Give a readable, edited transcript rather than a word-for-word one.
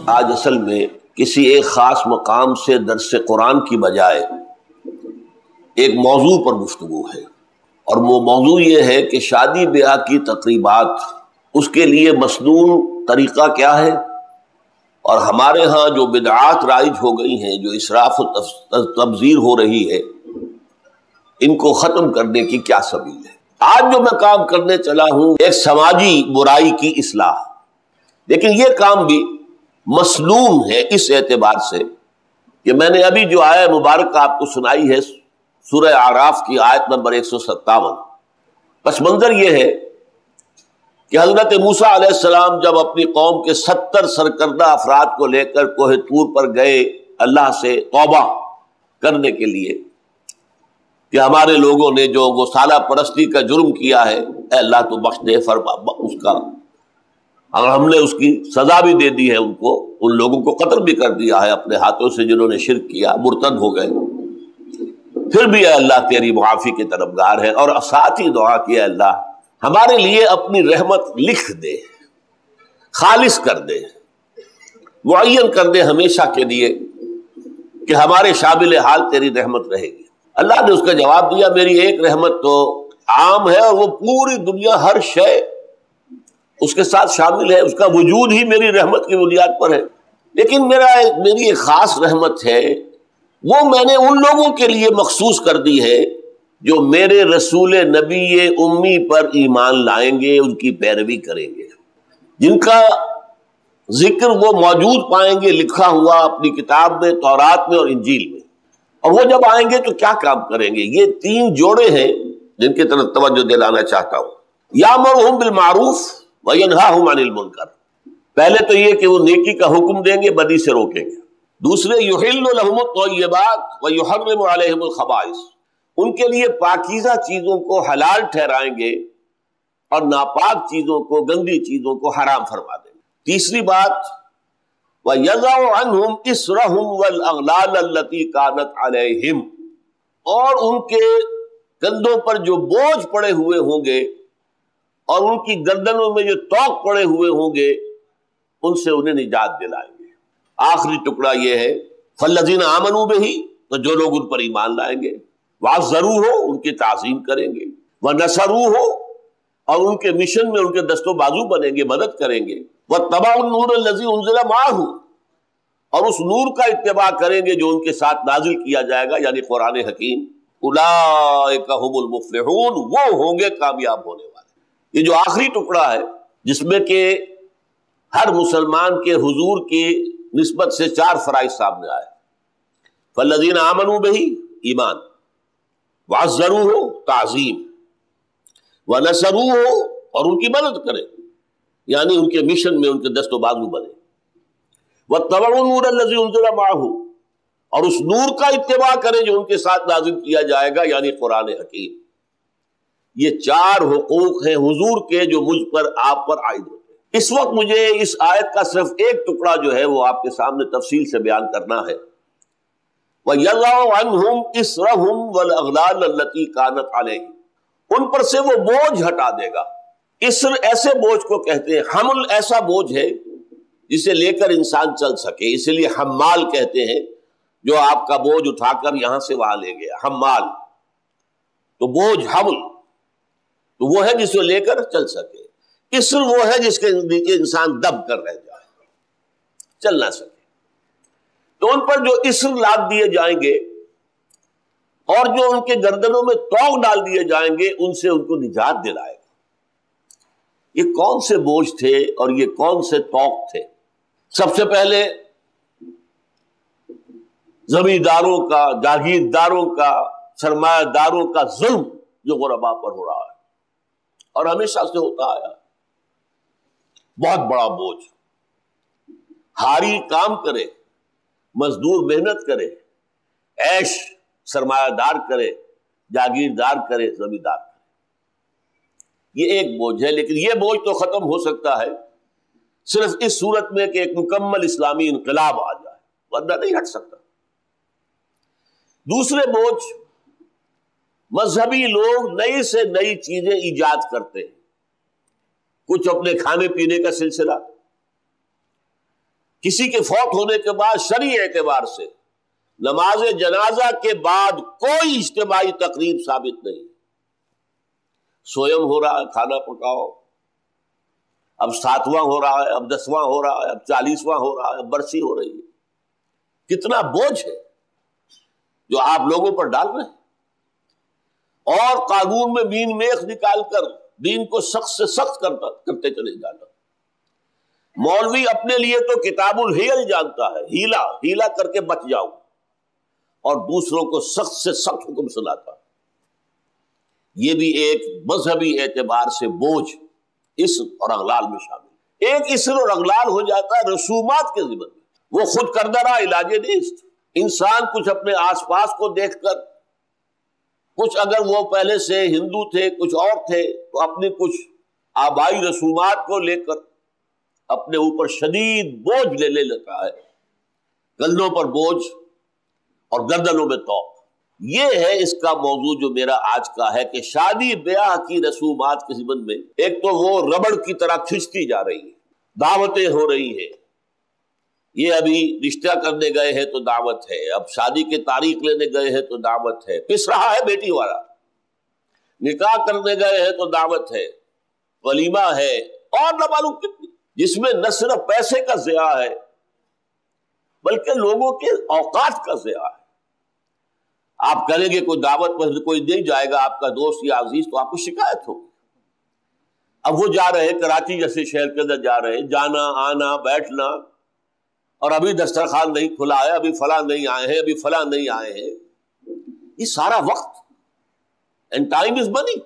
آج اصل میں کسی ایک خاص مقام سے درس قرآن کی بجائے ایک موضوع پر گفتگو ہے، اور وہ موضوع یہ ہے کہ شادی بیاہ کی تقریبات، اس کے لیے مسنون طریقہ کیا ہے، اور ہمارے ہاں جو بدعات رائج ہو گئی ہیں، جو اسراف و تبذیر ہو رہی ہے، ان کو ختم کرنے کی کیا سبیل ہے۔ آج جو میں کام کرنے چلا ہوں ایک سماجی برائی کی اصلاح، لیکن یہ کام بھی مسنون ہے اس اعتبار سے کہ میں نے ابھی جو آیہ مبارکہ آپ کو سنائی ہے سورہ اعراف کی آیت نمبر 157، پس منظر یہ ہے کہ حضرت موسیٰ علیہ السلام جب اپنی قوم کے 70 سرکردہ افراد کو لے کر کوہ طور پر گئے اللہ سے توبہ کرنے کے لیے کہ ہمارے لوگوں نے جو گوسالہ پرستی کا جرم کیا ہے، اے اللہ تو بخش دے، فرما اس کا، اور ہم نے اس کی سزا بھی دے دی ہے، ان لوگوں کو قتل بھی کر دیا ہے اپنے ہاتھوں سے جنہوں نے شرک کیا، مرتد ہو گئے، پھر بھی اے اللہ تیری معافی کے طلبگار ہے، اور ساتھ ہی دعا کی اے اللہ ہمارے لیے اپنی رحمت لکھ دے، خالص کر دے، معین کر دے ہمیشہ کے لیے کہ ہمارے شامل حال تیری رحمت رہے گی۔ اللہ نے اس کا جواب دیا، میری ایک رحمت تو عام ہے، اور وہ پوری دنیا ہر شے اس کے ساتھ شامل ہے، اس کا وجود ہی میری رحمت کی بنیاد پر ہے، لیکن میری ایک خاص رحمت ہے، وہ میں نے ان لوگوں کے لیے مخصوص کر دی ہے جو میرے رسول نبی امی پر ایمان لائیں گے، ان کی پیروی کریں گے، جن کا ذکر وہ موجود پائیں گے لکھا ہوا اپنی کتاب میں، تورات میں اور انجیل میں، اور وہ جب آئیں گے تو کیا کام کریں گے۔ یہ 3 جوڑے ہیں جن کی طرف توجہ دلانا چاہتا ہوں۔ یامرہم بالمعروف وینہاہم عن المنکر، پہلے تو یہ کہ وہ نیکی کا حکم دیں گے، بدی سے روکیں گے۔ دوسرے یحل لہم الطیبات ویحرم علیہم الخبائث، ان کے لیے پاکیزہ چیزوں کو حلال ٹھہرائیں گے اور ناپاک چیزوں کو، گندی چیزوں کو حرام فرما دیں گے۔ تیسری بات وَيَضَعُ عَنْهُمْ إِصْرَهُمْ وَالْأَغْلَالَ الَّتِي كَانَتْ عَلَيْهِمْ، اور ان کے کندھوں پر جو بوجھ پڑے ہوئے ہوں گے اور ان کی گردنوں میں جو توق پڑے ہوئے ہوں گے، ان سے انہیں نجات دلائیں گے۔ آخری ٹکڑا یہ ہے فَالَّذِينَ آمَنُوا بِهِ، تو جو لوگ ان پر ایمان لائیں گے، وَعَزَّرُوهُ، ان کی تعظیم کریں گے، وَنَصَرُوهُ، اور ان کے مشن میں ان کے دست و بازو بنیں گے، مدد کریں گے، وَاتَّبَعُوا النُّورَ الَّذِي أُنزِلَ مَعَهُ، اور اس نور کا اتباع کریں گے جو ان کے ساتھ نازل کیا جائے گا، یعنی قرآن حکیم، أُولَٰئِكَ هُمُ الْمُفْلِحُونَ، وہ ہوں گے کامیاب ہونے والے۔ یہ جو آخری ٹکڑا ہے جس میں کہ ہر مسلمان کے حضور کی نسبت سے 4 فرائض سامنے آئے، فَالَّذِينَ آمَنُوا بِهِ، ایمان، وَعَزَّرُوهُ، تعظیم، وَنَصَرُوهُ، اور ان کی مدد کریں، یعنی ان کے مشن میں ان کے دست و بازو بنے، وَاتَّبَعُوا النُّورَ الَّذِي أُنزِلَ مَعَهُ، اور اس نور کا اتباع کریں جو ان کے ساتھ نازل کیا جائے گا، یعنی قرآن حکیم۔ یہ 4 حقوق ہیں حضور کے جو مجھ پر، آپ پر عائد ہوتے ہیں۔ اس وقت مجھے اس آیت کا صرف ایک ٹکڑا جو ہے وہ آپ کے سامنے تفصیل سے بیان کرنا ہے۔ وَيَضَعُ عَنْهُمْ إِصْرَهُمْ وَالْأَغْلَالَ الَّتِي كَانَتْ عَلَيْهِمْ، ان پر سے وہ بوجھ ہٹا دے گا۔ اسر ایسے بوجھ کو کہتے ہیں، حمل ایسا بوجھ ہے جسے لے کر انسان چل سکے، اس لیے حمال کہتے ہیں، جو آپ کا بوجھ اٹھا کر یہاں سے وہاں لے گیا، حمال۔ تو بوجھ، حمل تو وہ ہے جس کو لے کر چل سکے، اسر وہ ہے جس کے نیچے انسان دب کر رہ جائے، چل نہ سکے۔ تو ان پر جو اسر لاد دیے جائیں گے اور جو ان کے گردنوں میں توق ڈال دیے جائیں گے، ان سے ان کو نجات دلائے گا۔ یہ کون سے بوجھ تھے اور یہ کون سے توق تھے؟ سب سے پہلے زمینداروں کا، جاگیرداروں کا، سرمایہ داروں کا ظلم جو غرباء پر ہو رہا ہے اور ہمیشہ سے ہوتا آیا، بہت بڑا بوجھ۔ ہاری کام کرے، مزدور محنت کرے، عیش سرمایہ دار کرے، جاگیردار کرے، زمیندار کرے، یہ ایک بوجھ ہے۔ لیکن یہ بوجھ تو ختم ہو سکتا ہے صرف اس صورت میں کہ ایک مکمل اسلامی انقلاب آ جائے، ورنہ نہیں ہٹ سکتا۔ دوسرے بوجھ، مذہبی لوگ نئی سے نئی چیزیں ایجاد کرتے ہیں، کچھ اپنے کھانے پینے کا سلسلہ، کسی کے فوت ہونے کے بعد شرعی اعتبار سے نماز جنازہ کے بعد کوئی اجتماعی تقریب ثابت نہیں. سویم ہو رہا ہے، کھانا پکاؤ، اب 7واں ہو رہا ہے، اب 10واں ہو رہا ہے، اب 40واں ہو رہا ہے، اب برسی ہو رہی ہے. کتنا بوجھ ہے جو آپ لوگوں پر ڈال رہے ہیں، اور قانون میں مین میخ نکال کر دین کو سخت سے سخت کرتے چلے جانا. مولوی اپنے لیے تو کتاب الحیل جانتا ہے، ہیلا کر کے بچ جاؤ، اور دوسروں کو سخت سے سخت حکم سناتا. یہ بھی ایک مذہبی اعتبار سے بوجھ اسر اور اغلال میں شامل. ایک اسر اور اغلال ہو جاتا ہے رسومات کے ذمن میں. وہ خود کردہ رہا علاج نیست. انسان کچھ اپنے آس پاس کو دیکھ کر، کچھ اگر وہ پہلے سے ہندو تھے، کچھ اور تھے، تو اپنی کچھ آبائی رسومات کو لے کر اپنے اوپر شدید بوجھ لے لیتا ہے، گلوں پر بوجھ اور گردنوں میں توق. یہ ہے اس کا موضوع جو میرا آج کا ہے کہ شادی بیاہ کی رسومات کے ضمن میں ایک تو وہ ربڑ کی طرح کھنچتی جا رہی ہے، دعوتیں ہو رہی ہیں. یہ ابھی رشتہ کرنے گئے ہیں تو دعوت ہے، اب شادی کی تاریخ لینے گئے ہیں تو دعوت ہے، پس رہا ہے بیٹی والا. نکاح کرنے گئے ہیں تو دعوت ہے، ولیمہ ہے، اور نہ معلوم کتنی، جس میں نہ صرف پیسے کا ضیاع ہے بلکہ لوگوں کے اوقات کا ضیاع ہے. آپ کریں گے کوئی دعوت پر کوئی نہیں جائے گا آپ کا دوست یا عزیز تو آپ کو شکایت ہوگی. اب وہ جا رہے ہیں کراچی جیسے شہر کے اندر، جا رہے ہیں، جانا آنا بیٹھنا، اور ابھی دسترخوان نہیں کھلا ہے، ابھی فلاں نہیں آئے ہیں، ابھی فلاں نہیں آئے ہیں. یہ سارا وقت، اینڈ ٹائم از منی.